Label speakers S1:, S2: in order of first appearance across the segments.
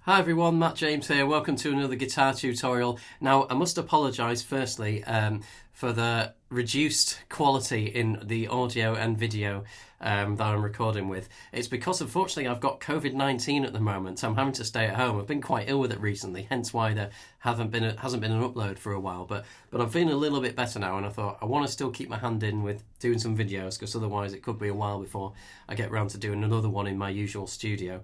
S1: Hi everyone, Matt James here. Welcome to another guitar tutorial. Now, I must apologise firstly for the reduced quality in the audio and video that I'm recording with. It's because unfortunately I've got COVID-19 at the moment, so I'm having to stay at home. I've been quite ill with it recently, hence why there hasn't been an upload for a while. But I'm feeling a little bit better now, and I thought I want to still keep my hand in with doing some videos, because otherwise it could be a while before I get round to doing another one in my usual studio.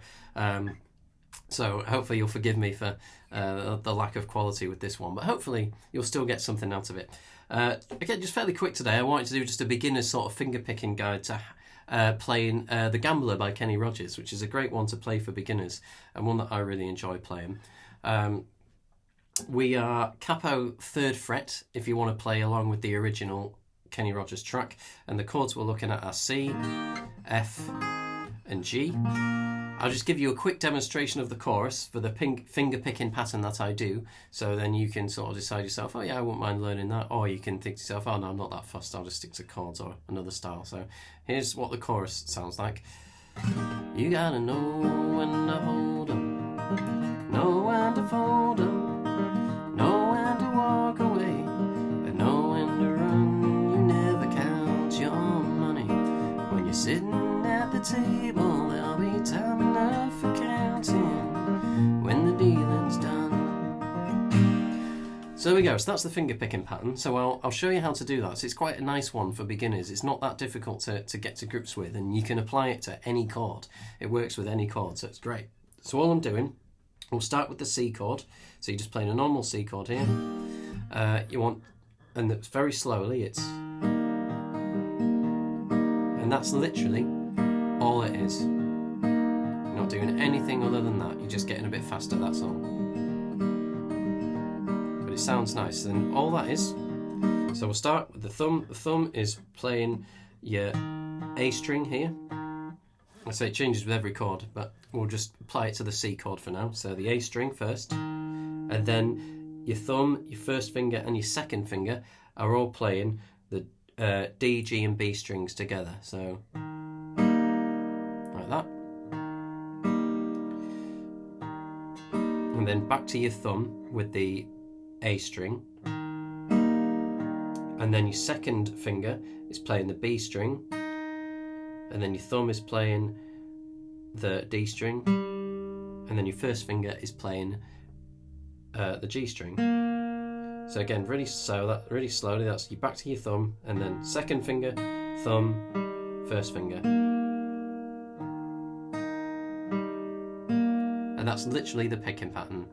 S1: So hopefully you'll forgive me for the lack of quality with this one, but hopefully you'll still get something out of it. Again, just fairly quick today, I wanted to do just a beginner's sort of finger-picking guide to playing The Gambler by Kenny Rogers, which is a great one to play for beginners and one that I really enjoy playing. We are capo 3rd fret if you want to play along with the original Kenny Rogers track, and the chords we're looking at are C, F and G. I'll just give you a quick demonstration of the chorus for the finger picking pattern that I do, so then you can sort of decide yourself, oh yeah, I wouldn't mind learning that, or you can think to yourself, oh no, I'm not that fussed, I'll just stick to chords or another style. So here's what the chorus sounds like. You gotta know when to hold 'em, know when to fold 'em, know when to walk away, and know when to run. You never count your money when you're sitting at the table. There'll be time enough for counting when the dealing's done. So there we go. So that's the finger picking pattern. So I'll show you how to do that. So it's quite a nice one for beginners. It's not that difficult to get to grips with, and you can apply it to any chord. It works with any chord, so it's great. So all I'm doing, we'll start with the C chord. So you're just playing a normal C chord here. You want, and it's very slowly. And that's literally all it is. You're not doing anything other than that. You're just getting a bit faster, that's all. But it sounds nice. And all that is, so we'll start with the thumb. The thumb is playing your A string here. I say it changes with every chord, but we'll just apply it to the C chord for now. So the A string first, and then your thumb, your first finger and your second finger are all playing the D, G and B strings together. So like that. And then back to your thumb with the A string. And then your second finger is playing the B string. And then your thumb is playing the D string. And then your first finger is playing the G string. So again, really slowly, that's you back to your thumb, and then second finger, thumb, first finger. And that's literally the picking pattern.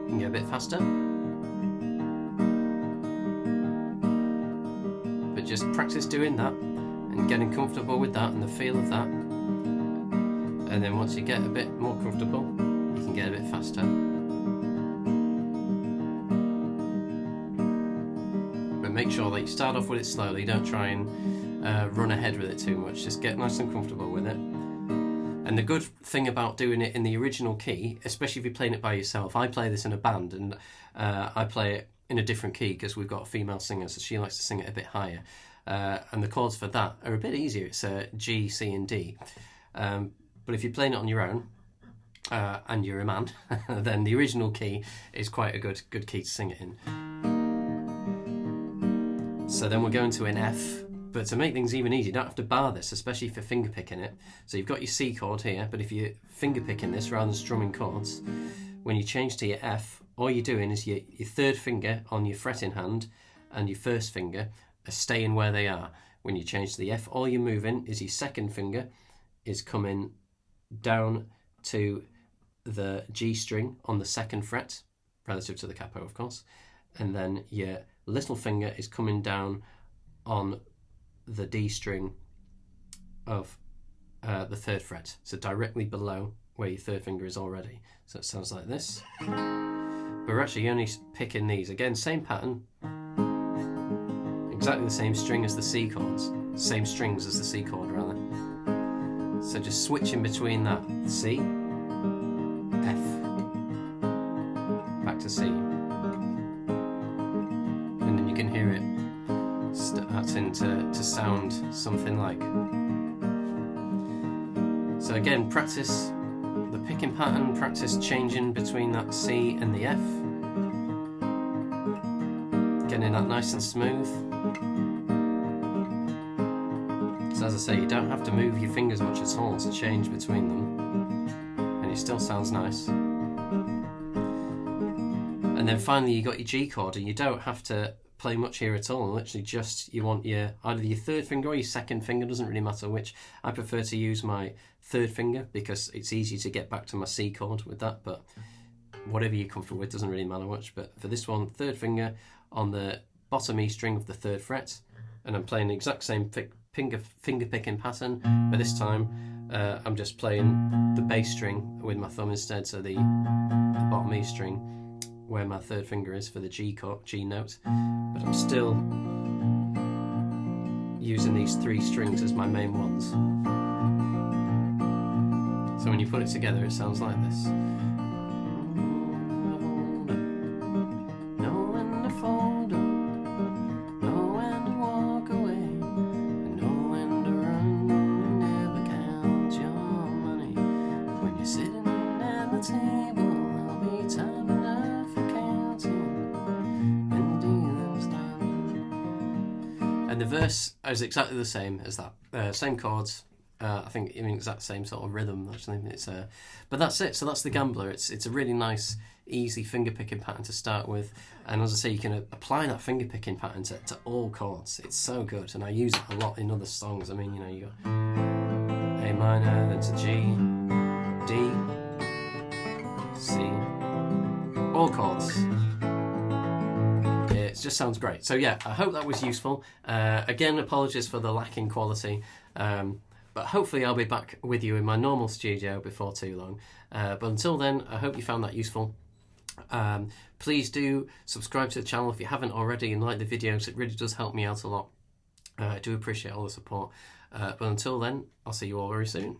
S1: You can get a bit faster. But just practice doing that and getting comfortable with that and the feel of that. And then once you get a bit more comfortable, you can get a bit faster. Make sure that you start off with it slowly. Don't try and run ahead with it too much. Just get nice and comfortable with it. And the good thing about doing it in the original key, especially if you're playing it by yourself, I play this in a band, and I play it in a different key because we've got a female singer, so she likes to sing it a bit higher. And the chords for that are a bit easier. It's G, C and D. But if you're playing it on your own, and you're a man, then the original key is quite a good key to sing it in. So then we're going to an F, but to make things even easier, you don't have to bar this, especially if you're finger picking it. So you've got your C chord here, but if you're finger picking this rather than strumming chords, when you change to your F, all you're doing is your third finger on your fretting hand and your first finger are staying where they are. When you change to the F, all you're moving is your second finger is coming down to the G string on the second fret, relative to the capo of course, and then your little finger is coming down on the D string of the 3rd fret, so directly below where your 3rd finger is already. So it sounds like this. But we're actually only picking these. Again, same pattern, exactly the same string as the C chords, same strings as the C chord rather. So just switching between that C, F, back to C. to sound something like. So again, practice the picking pattern, practice changing between that C and the F, getting that nice and smooth. So as I say, you don't have to move your fingers much at all to change between them, and it still sounds nice. And then finally you got your G chord, and you don't have to play much here at all. Literally just, you want your either your third finger or your second finger, doesn't really matter which. I prefer to use my third finger because it's easy to get back to my C chord with that, but whatever you're comfortable with doesn't really matter much. But for this one, third finger on the bottom E string of the 3rd fret, and I'm playing the exact same finger picking pattern, but this time I'm just playing the bass string with my thumb instead, so the bottom E string where my 3rd finger is for the G note, but I'm still using these 3 strings as my main ones. So when you put it together, it sounds like this. Know when to fold up, know when to walk away, and know when to run. Never count your money when you're sitting at the table. There'll be time enough for counting when dealing's done. And the verse is exactly the same as that, same chords. I think in the exact same sort of rhythm, actually. It's but that's it. So that's the Gambler. It's a really nice, easy finger picking pattern to start with, and as I say, you can apply that finger picking pattern to all chords. It's so good, and I use it a lot in other songs. I mean, you know, you got A minor, then to G, D, C, all chords. It just sounds great. So yeah, I hope that was useful. Again, apologies for the lacking quality. But hopefully I'll be back with you in my normal studio before too long. But until then, I hope you found that useful. Please do subscribe to the channel if you haven't already, and like the videos. It really does help me out a lot. I do appreciate all the support. But until then, I'll see you all very soon.